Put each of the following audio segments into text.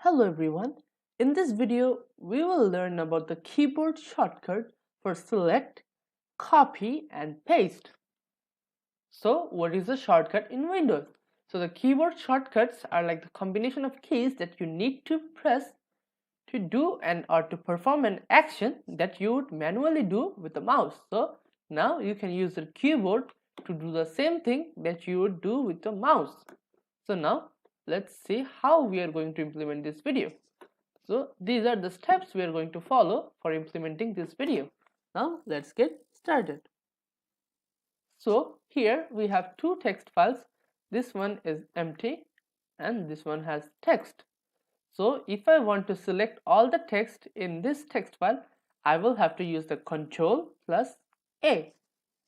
Hello everyone. In this video, we will learn about the keyboard shortcut for select, copy and paste. So what is a shortcut in Windows? So the keyboard shortcuts are like the combination of keys that you need to press to do or to perform an action that you would manually do with the mouse. So now you can use the keyboard to do the same thing that you would do with the mouse. So now let's see how we are going to implement this video. So these are the steps we are going to follow for implementing this video. Now let's get started. So here we have two text files. This one is empty and this one has text. So if I want to select all the text in this text file, I will have to use the Ctrl plus A.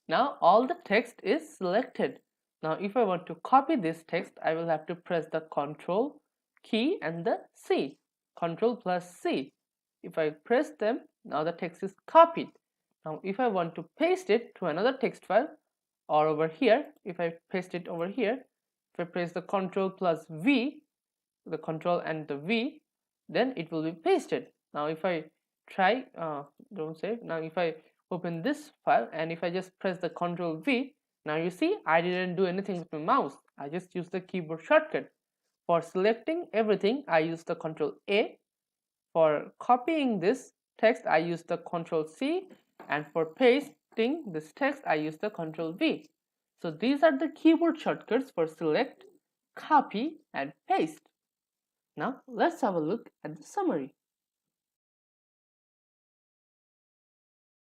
Now all the text is selected. Now if I want to copy this text, I will have to press the Ctrl key and the C. Ctrl plus C. If I press them, now the text is copied. Now if I want to paste it to another text file or over here, if I paste it over here, if I press the Ctrl plus V, the Ctrl and the V, then it will be pasted. Now if I try, don't save. Now if I open this file and if I just press the Ctrl V, now you see I didn't do anything with my mouse. I just used the keyboard shortcut. For selecting everything, I use the Ctrl A. For copying this text, I use the Ctrl C, and for pasting this text, I use the Ctrl V. So these are the keyboard shortcuts for select, copy, and paste. Now let's have a look at the summary.